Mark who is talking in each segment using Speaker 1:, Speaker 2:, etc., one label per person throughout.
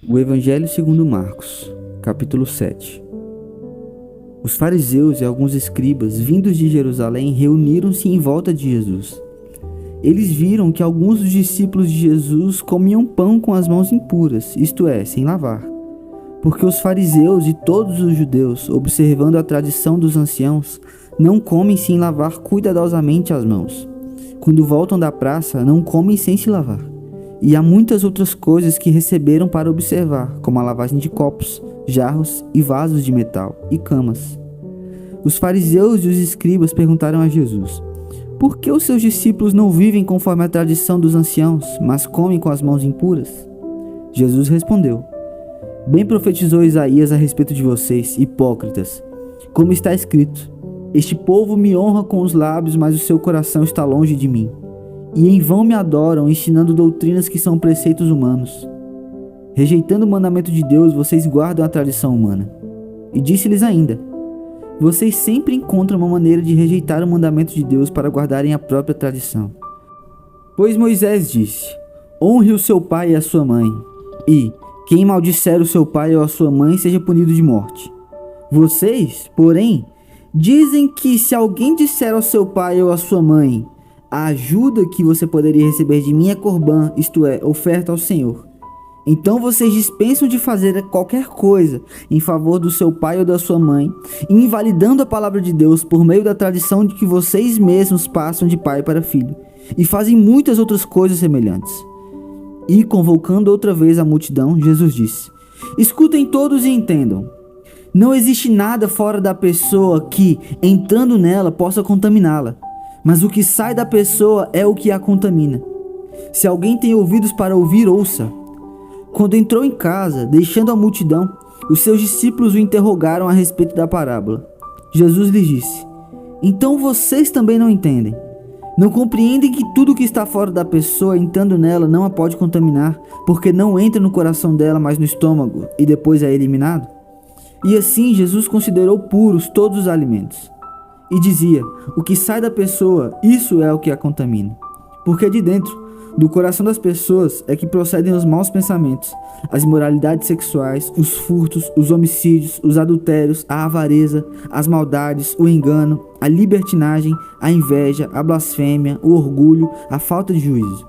Speaker 1: O Evangelho segundo Marcos, capítulo 7. Os fariseus e alguns escribas, vindos de Jerusalém, reuniram-se em volta de Jesus. Eles viram que alguns dos discípulos de Jesus comiam pão com as mãos impuras, isto é, sem lavar. Porque os fariseus e todos os judeus, observando a tradição dos anciãos, não comem sem lavar cuidadosamente as mãos. Quando voltam da praça, não comem sem se lavar. E há muitas outras coisas que receberam para observar, como a lavagem de copos, jarros e vasos de metal, e camas. Os fariseus e os escribas perguntaram a Jesus: por que os seus discípulos não vivem conforme a tradição dos anciãos, mas comem com as mãos impuras? Jesus respondeu: bem profetizou Isaías a respeito de vocês, hipócritas. Como está escrito: este povo me honra com os lábios, mas o seu coração está longe de mim. E em vão me adoram, ensinando doutrinas que são preceitos humanos. Rejeitando o mandamento de Deus, vocês guardam a tradição humana. E disse-lhes ainda: vocês sempre encontram uma maneira de rejeitar o mandamento de Deus para guardarem a própria tradição. Pois Moisés disse: honre o seu pai e a sua mãe, e quem maldisser o seu pai ou a sua mãe seja punido de morte. Vocês, porém, dizem que se alguém disser ao seu pai ou à sua mãe: a ajuda que você poderia receber de mim é corbã, isto é, oferta ao Senhor, então vocês dispensam de fazer qualquer coisa em favor do seu pai ou da sua mãe, invalidando a palavra de Deus por meio da tradição de que vocês mesmos passam de pai para filho, e fazem muitas outras coisas semelhantes. E, convocando outra vez a multidão, Jesus disse: escutem todos e entendam. Não existe nada fora da pessoa que, entrando nela, possa contaminá-la, mas o que sai da pessoa é o que a contamina. Se alguém tem ouvidos para ouvir, ouça. Quando entrou em casa, deixando a multidão, os seus discípulos o interrogaram a respeito da parábola. Jesus lhes disse: então vocês também não entendem? Não compreendem que tudo que está fora da pessoa, entrando nela, não a pode contaminar, porque não entra no coração dela, mas no estômago, e depois é eliminado? E assim Jesus considerou puros todos os alimentos. E dizia: o que sai da pessoa, isso é o que a contamina. Porque de dentro, do coração das pessoas, é que procedem os maus pensamentos, as imoralidades sexuais, os furtos, os homicídios, os adultérios, a avareza, as maldades, o engano, a libertinagem, a inveja, a blasfêmia, o orgulho, a falta de juízo.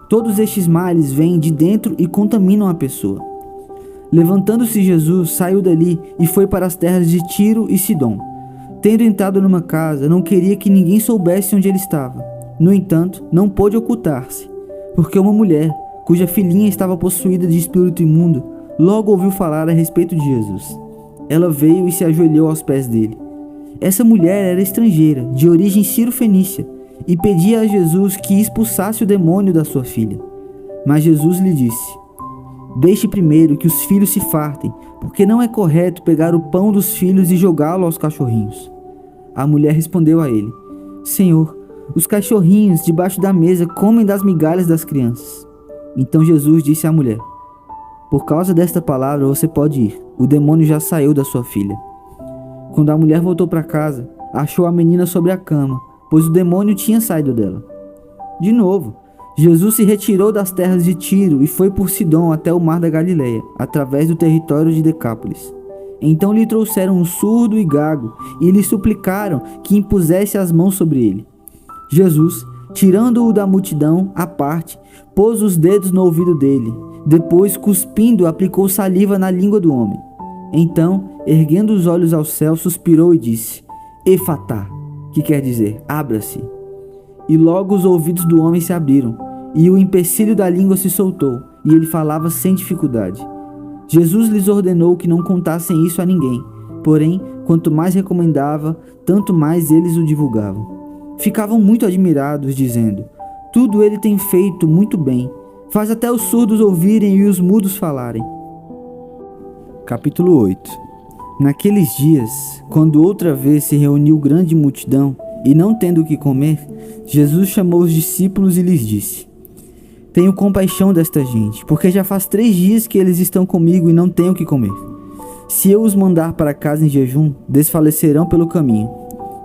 Speaker 1: Todos estes males vêm de dentro e contaminam a pessoa. Levantando-se Jesus, saiu dali e foi para as terras de Tiro e Sidom. Tendo entrado numa casa, não queria que ninguém soubesse onde ele estava. No entanto, não pôde ocultar-se, porque uma mulher, cuja filhinha estava possuída de espírito imundo, logo ouviu falar a respeito de Jesus. Ela veio e se ajoelhou aos pés dele. Essa mulher era estrangeira, de origem ciro-fenícia, e pedia a Jesus que expulsasse o demônio da sua filha. Mas Jesus lhe disse: deixe primeiro que os filhos se fartem, porque não é correto pegar o pão dos filhos e jogá-lo aos cachorrinhos. A mulher respondeu a ele: Senhor, os cachorrinhos debaixo da mesa comem das migalhas das crianças. Então Jesus disse à mulher: por causa desta palavra você pode ir, o demônio já saiu da sua filha. Quando a mulher voltou para casa, achou a menina sobre a cama, pois o demônio tinha saído dela. De novo, Jesus se retirou das terras de Tiro e foi por Sidom até o mar da Galileia, através do território de Decápolis. Então lhe trouxeram um surdo e gago e lhe suplicaram que impusesse as mãos sobre ele. Jesus, tirando-o da multidão à parte, pôs os dedos no ouvido dele. Depois, cuspindo, aplicou saliva na língua do homem. Então, erguendo os olhos ao céu, suspirou e disse: Efatá, que quer dizer, abra-se. E logo os ouvidos do homem se abriram, e o empecilho da língua se soltou, e ele falava sem dificuldade. Jesus lhes ordenou que não contassem isso a ninguém, porém, quanto mais recomendava, tanto mais eles o divulgavam. Ficavam muito admirados, dizendo: tudo ele tem feito muito bem, faz até os surdos ouvirem e os mudos falarem. Capítulo 8. Naqueles dias, quando outra vez se reuniu grande multidão, e não tendo o que comer, Jesus chamou os discípulos e lhes disse: tenho compaixão desta gente, porque já faz 3 dias que eles estão comigo e não têm o que comer. Se eu os mandar para casa em jejum, desfalecerão pelo caminho.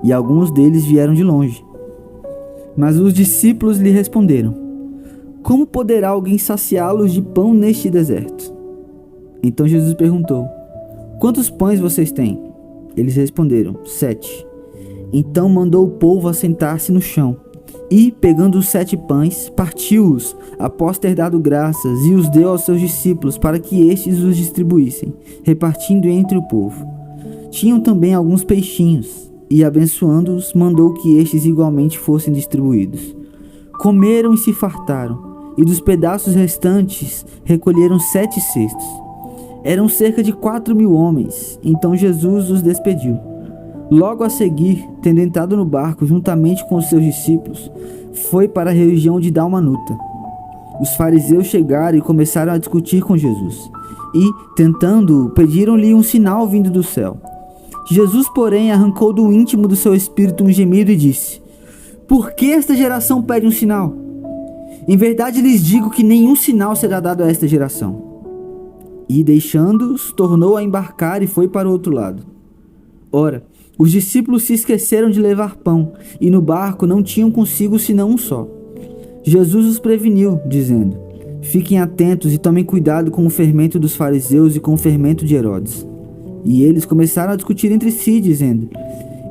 Speaker 1: E alguns deles vieram de longe. Mas os discípulos lhe responderam: como poderá alguém saciá-los de pão neste deserto? Então Jesus perguntou: quantos pães vocês têm? Eles responderam: 7. Então mandou o povo assentar-se no chão. E, pegando os 7 pães, partiu-os, após ter dado graças, e os deu aos seus discípulos, para que estes os distribuíssem, repartindo entre o povo. Tinham também alguns peixinhos, e, abençoando-os, mandou que estes igualmente fossem distribuídos. Comeram e se fartaram, e dos pedaços restantes recolheram 7 cestos. Eram cerca de 4.000 homens. Então Jesus os despediu. Logo a seguir, tendo entrado no barco juntamente com os seus discípulos, foi para a região de Dalmanuta. Os fariseus chegaram e começaram a discutir com Jesus, e, tentando-o, pediram-lhe um sinal vindo do céu. Jesus, porém, arrancou do íntimo do seu espírito um gemido e disse: por que esta geração pede um sinal? Em verdade lhes digo que nenhum sinal será dado a esta geração. E, deixando-os, tornou a embarcar e foi para o outro lado. Ora, os discípulos se esqueceram de levar pão, e no barco não tinham consigo senão um só. Jesus os preveniu, dizendo: fiquem atentos e tomem cuidado com o fermento dos fariseus e com o fermento de Herodes. E eles começaram a discutir entre si, dizendo: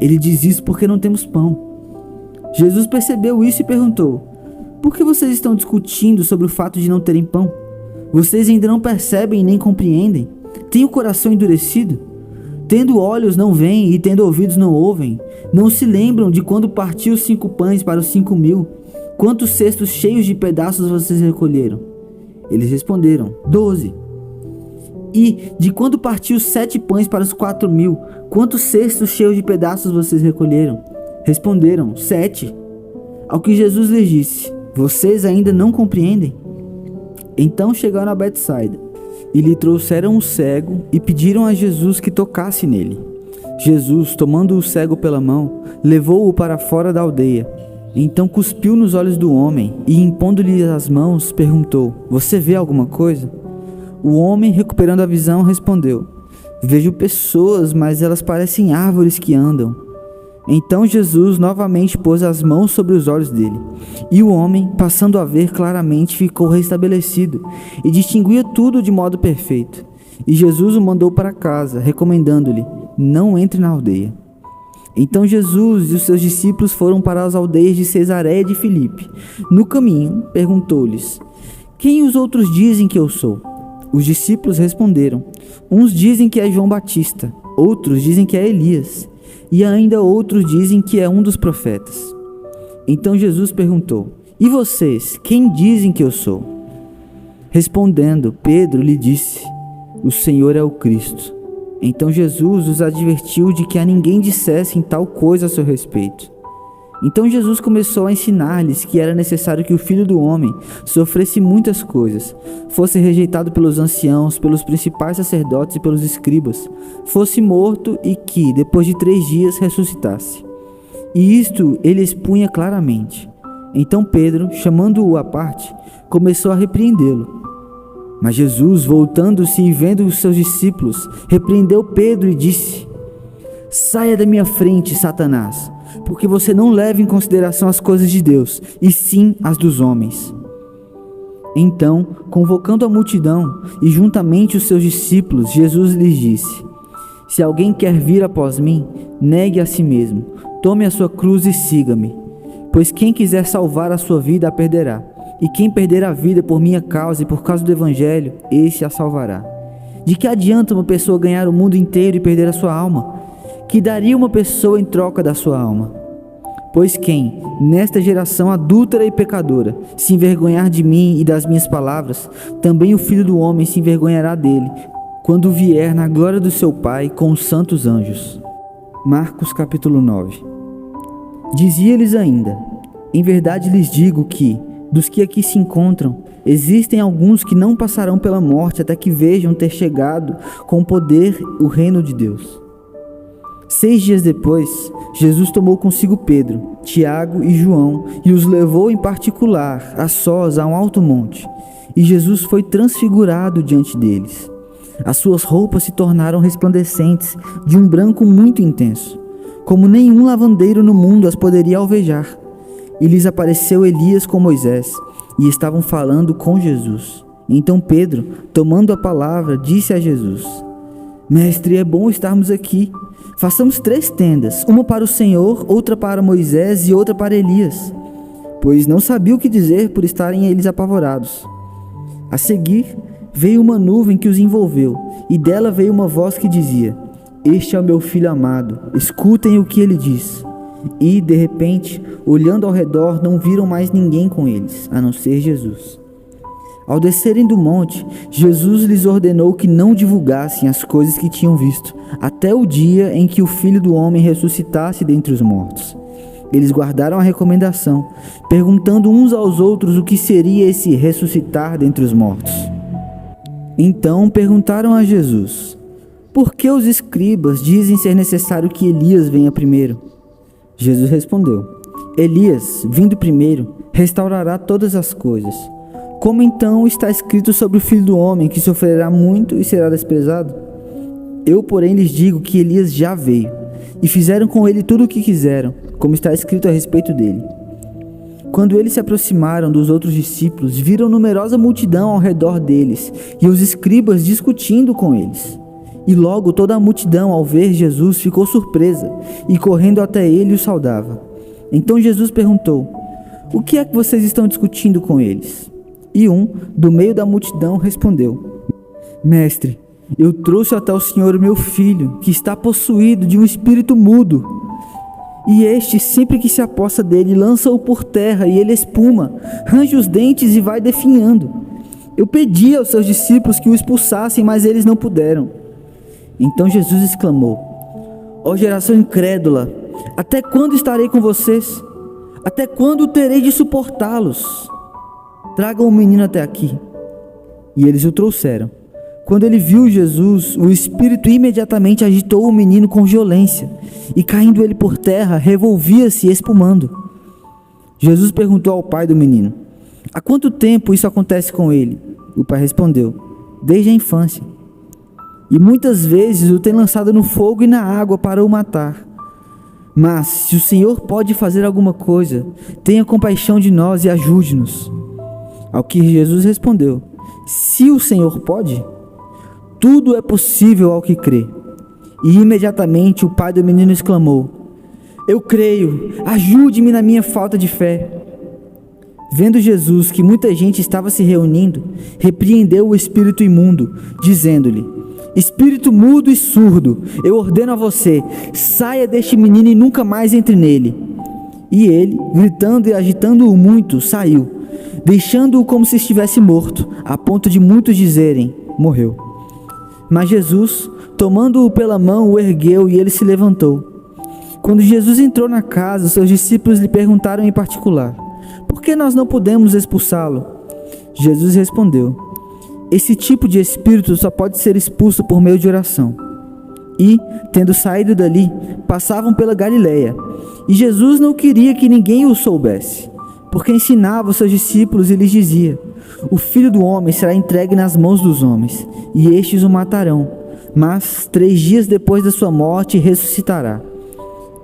Speaker 1: ele diz isso porque não temos pão. Jesus percebeu isso e perguntou: por que vocês estão discutindo sobre o fato de não terem pão? Vocês ainda não percebem nem compreendem? Têm o coração endurecido? Tendo olhos não veem e tendo ouvidos não ouvem? Não se lembram de quando partiu os 5 pães para os 5.000? Quantos cestos cheios de pedaços vocês recolheram? Eles responderam: 12. E de quando partiu os 7 pães para os 4.000? Quantos cestos cheios de pedaços vocês recolheram? Responderam: 7. Ao que Jesus lhes disse: vocês ainda não compreendem? Então chegaram a Betsaida, e lhe trouxeram um cego, e pediram a Jesus que tocasse nele. Jesus, tomando o cego pela mão, levou-o para fora da aldeia. Então cuspiu nos olhos do homem, e impondo-lhe as mãos, perguntou: você vê alguma coisa? O homem, recuperando a visão, respondeu: vejo pessoas, mas elas parecem árvores que andam. Então Jesus novamente pôs as mãos sobre os olhos dele, e o homem, passando a ver claramente, ficou restabelecido, e distinguia tudo de modo perfeito. E Jesus o mandou para casa, recomendando-lhe: não entre na aldeia. Então Jesus e os seus discípulos foram para as aldeias de Cesareia de Filipe. No caminho, perguntou-lhes: quem os outros dizem que eu sou? Os discípulos responderam: uns dizem que é João Batista, outros dizem que é Elias, e ainda outros dizem que é um dos profetas. Então Jesus perguntou: e vocês, quem dizem que eu sou? Respondendo, Pedro lhe disse: o Senhor é o Cristo. Então Jesus os advertiu de que a ninguém dissessem tal coisa a seu respeito. Então Jesus começou a ensinar-lhes que era necessário que o Filho do Homem sofresse muitas coisas, fosse rejeitado pelos anciãos, pelos principais sacerdotes e pelos escribas, fosse morto e que, depois de 3 dias, ressuscitasse. E isto ele expunha claramente. Então Pedro, chamando-o à parte, começou a repreendê-lo. Mas Jesus, voltando-se e vendo os seus discípulos, repreendeu Pedro e disse: saia da minha frente, Satanás, porque você não leva em consideração as coisas de Deus, e sim as dos homens. Então, convocando a multidão e juntamente os seus discípulos, Jesus lhes disse: se alguém quer vir após mim, negue a si mesmo, tome a sua cruz e siga-me. Pois quem quiser salvar a sua vida a perderá, e quem perder a vida por minha causa e por causa do Evangelho, esse a salvará. De que adianta uma pessoa ganhar o mundo inteiro e perder a sua alma? Que daria uma pessoa em troca da sua alma? Pois quem, nesta geração adúltera e pecadora, se envergonhar de mim e das minhas palavras, também o Filho do Homem se envergonhará dele, quando vier na glória do seu Pai com os santos anjos. Marcos capítulo 9. Dizia-lhes ainda: em verdade lhes digo que, dos que aqui se encontram, existem alguns que não passarão pela morte até que vejam ter chegado com poder o reino de Deus. 6 dias depois, Jesus tomou consigo Pedro, Tiago e João e os levou em particular, a sós, a um alto monte. E Jesus foi transfigurado diante deles. As suas roupas se tornaram resplandecentes, de um branco muito intenso, como nenhum lavandeiro no mundo as poderia alvejar. E lhes apareceu Elias com Moisés, e estavam falando com Jesus. Então Pedro, tomando a palavra, disse a Jesus: Mestre, é bom estarmos aqui. Façamos 3 tendas, uma para o Senhor, outra para Moisés e outra para Elias. Pois não sabia o que dizer por estarem eles apavorados. A seguir, veio uma nuvem que os envolveu, e dela veio uma voz que dizia: Este é o meu filho amado, escutem o que ele diz. E, de repente, olhando ao redor, não viram mais ninguém com eles, a não ser Jesus. Ao descerem do monte, Jesus lhes ordenou que não divulgassem as coisas que tinham visto, até o dia em que o Filho do Homem ressuscitasse dentre os mortos. Eles guardaram a recomendação, perguntando uns aos outros o que seria esse ressuscitar dentre os mortos. Então perguntaram a Jesus: Por que os escribas dizem ser necessário que Elias venha primeiro? Jesus respondeu: Elias, vindo primeiro, restaurará todas as coisas. Como então está escrito sobre o Filho do Homem, que sofrerá muito e será desprezado? Eu, porém, lhes digo que Elias já veio, e fizeram com ele tudo o que quiseram, como está escrito a respeito dele. Quando eles se aproximaram dos outros discípulos, viram numerosa multidão ao redor deles, e os escribas discutindo com eles. E logo toda a multidão, ao ver Jesus, ficou surpresa, e correndo até ele o saudava. Então Jesus perguntou: O que é que vocês estão discutindo com eles? E um, do meio da multidão, respondeu: Mestre, eu trouxe até o Senhor o meu filho, que está possuído de um espírito mudo. E este, sempre que se aposta dele, lança-o por terra e ele espuma, range os dentes e vai definhando. Eu pedi aos seus discípulos que o expulsassem, mas eles não puderam. Então Jesus exclamou: Ó geração incrédula, até quando estarei com vocês? Até quando terei de suportá-los? Tragam o menino até aqui. E eles o trouxeram. Quando ele viu Jesus, o espírito imediatamente agitou o menino com violência, e caindo ele por terra, revolvia-se espumando. Jesus perguntou ao pai do menino: Há quanto tempo isso acontece com ele? O pai respondeu: Desde a infância. E muitas vezes o tem lançado no fogo e na água para o matar. Mas, se o Senhor pode fazer alguma coisa, tenha compaixão de nós e ajude-nos. Ao que Jesus respondeu: Se o Senhor pode, tudo é possível ao que crê. E imediatamente o pai do menino exclamou: Eu creio, ajude-me na minha falta de fé. Vendo Jesus que muita gente estava se reunindo, repreendeu o espírito imundo, dizendo-lhe: Espírito mudo e surdo, eu ordeno a você, saia deste menino e nunca mais entre nele. E ele, gritando e agitando-o muito, saiu, deixando-o como se estivesse morto, a ponto de muitos dizerem: morreu. Mas Jesus, tomando-o pela mão, o ergueu e ele se levantou. Quando Jesus entrou na casa, seus discípulos lhe perguntaram em particular: Por que nós não podemos expulsá-lo? Jesus respondeu: Esse tipo de espírito só pode ser expulso por meio de oração. E, tendo saído dali, passavam pela Galileia. E Jesus não queria que ninguém o soubesse, porque ensinava os seus discípulos e lhes dizia: O Filho do Homem será entregue nas mãos dos homens, e estes o matarão, mas 3 dias depois da sua morte ressuscitará.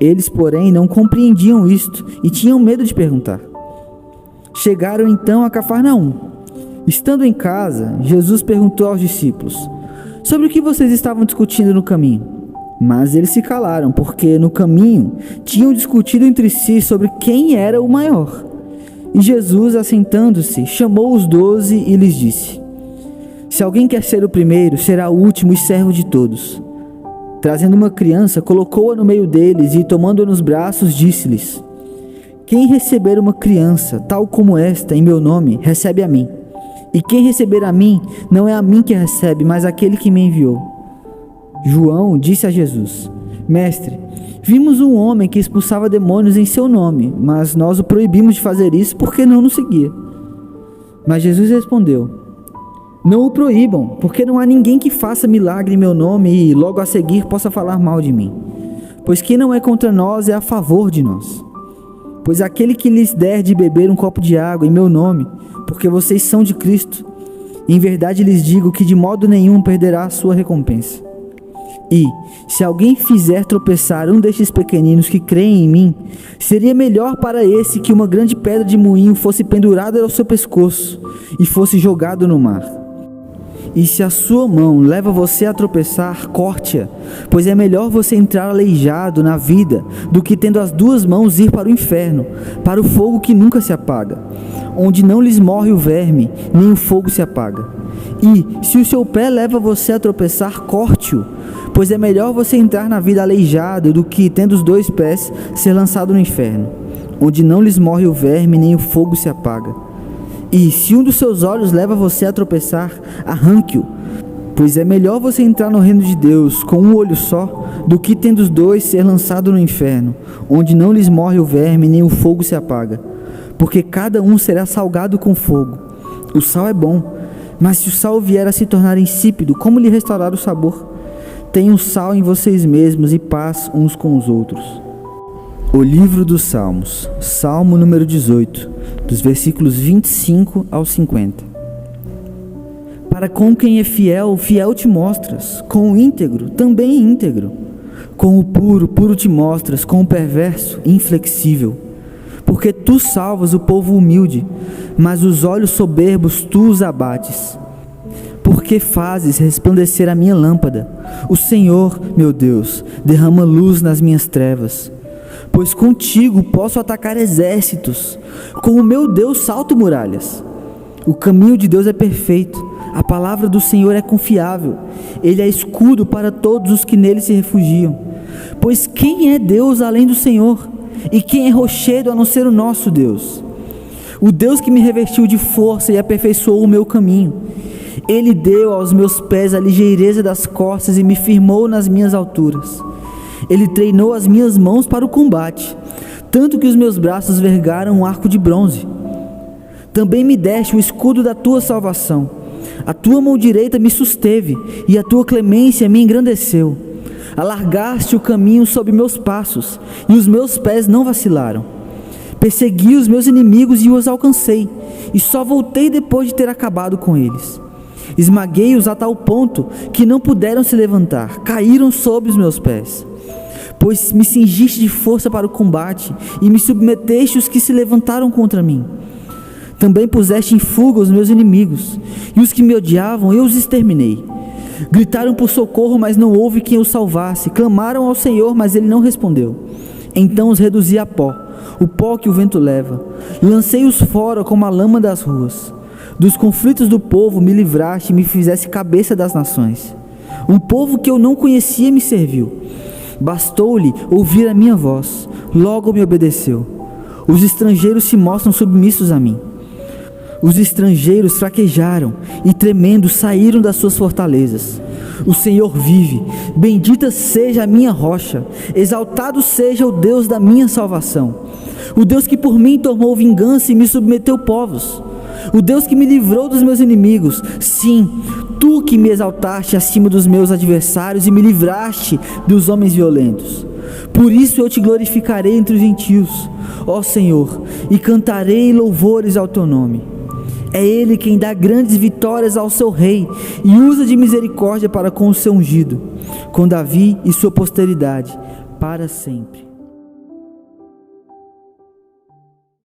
Speaker 1: Eles, porém, não compreendiam isto e tinham medo de perguntar. Chegaram então a Cafarnaum. Estando em casa, Jesus perguntou aos discípulos: Sobre o que vocês estavam discutindo no caminho? Mas eles se calaram, porque no caminho tinham discutido entre si sobre quem era o maior. E Jesus, assentando-se, chamou os 12 e lhes disse: Se alguém quer ser o primeiro, será o último e servo de todos. Trazendo uma criança, colocou-a no meio deles e, tomando-a nos braços, disse-lhes: Quem receber uma criança, tal como esta, em meu nome, recebe a mim. E quem receber a mim, não é a mim que recebe, mas aquele que me enviou. João disse a Jesus: Mestre, vimos um homem que expulsava demônios em seu nome, mas nós o proibimos de fazer isso porque não nos seguia. Mas Jesus respondeu: Não o proíbam, porque não há ninguém que faça milagre em meu nome e logo a seguir possa falar mal de mim. Pois quem não é contra nós é a favor de nós. Pois aquele que lhes der de beber um copo de água em meu nome, porque vocês são de Cristo, em verdade lhes digo que de modo nenhum perderá a sua recompensa. E, se alguém fizer tropeçar um destes pequeninos que creem em mim, seria melhor para esse que uma grande pedra de moinho fosse pendurada ao seu pescoço e fosse jogado no mar. E se a sua mão leva você a tropeçar, corte-a, pois é melhor você entrar aleijado na vida do que tendo as duas mãos ir para o inferno, para o fogo que nunca se apaga, onde não lhes morre o verme, nem o fogo se apaga. E, se o seu pé leva você a tropeçar, corte-o, pois é melhor você entrar na vida aleijado do que, tendo os dois pés, ser lançado no inferno, onde não lhes morre o verme, nem o fogo se apaga. E, se um dos seus olhos leva você a tropeçar, arranque-o, pois é melhor você entrar no reino de Deus com um olho só, do que, tendo os dois, ser lançado no inferno, onde não lhes morre o verme, nem o fogo se apaga. Porque cada um será salgado com fogo. O sal é bom, mas se o sal vier a se tornar insípido, como lhe restaurar o sabor? Tenham sal em vocês mesmos e paz uns com os outros. O livro dos Salmos, Salmo número 18, dos versículos 25 ao 50. Para com quem é fiel, fiel te mostras, com o íntegro, também íntegro. Com o puro, puro te mostras, com o perverso, inflexível. Porque tu salvas o povo humilde, mas os olhos soberbos tu os abates. Porque fazes resplandecer a minha lâmpada. O Senhor, meu Deus, derrama luz nas minhas trevas. Pois contigo posso atacar exércitos, com o meu Deus salto muralhas. O caminho de Deus é perfeito, a palavra do Senhor é confiável, ele é escudo para todos os que nele se refugiam. Pois quem é Deus além do Senhor? E quem é rochedo a não ser o nosso Deus? O Deus que me revestiu de força e aperfeiçoou o meu caminho. Ele deu aos meus pés a ligeireza das costas e me firmou nas minhas alturas. Ele treinou as minhas mãos para o combate, tanto que os meus braços vergaram um arco de bronze. Também me deste o escudo da tua salvação. A tua mão direita me susteve, e a tua clemência me engrandeceu. Alargaste o caminho sob meus passos, e os meus pés não vacilaram. Persegui os meus inimigos e os alcancei, e só voltei depois de ter acabado com eles. Esmaguei-os a tal ponto que não puderam se levantar, caíram sob os meus pés. Pois me cingiste de força para o combate, e me submeteste os que se levantaram contra mim. Também puseste em fuga os meus inimigos, e os que me odiavam eu os exterminei. Gritaram por socorro, mas não houve quem os salvasse. Clamaram ao Senhor, mas ele não respondeu. Então os reduzi a pó, o pó que o vento leva. Lancei-os fora como a lama das ruas. Dos conflitos do povo me livraste e me fizeste cabeça das nações. Um povo que eu não conhecia me serviu. Bastou-lhe ouvir a minha voz, logo me obedeceu. Os estrangeiros se mostram submissos a mim. Os estrangeiros fraquejaram e tremendo saíram das suas fortalezas. O Senhor vive, bendita seja a minha rocha, exaltado seja o Deus da minha salvação. O Deus que por mim tomou vingança e me submeteu povos. O Deus que me livrou dos meus inimigos. Sim, tu que me exaltaste acima dos meus adversários e me livraste dos homens violentos. Por isso eu te glorificarei entre os gentios, ó Senhor, e cantarei louvores ao teu nome. É Ele quem dá grandes vitórias ao seu rei e usa de misericórdia para com o seu ungido, com Davi e sua posteridade, para sempre.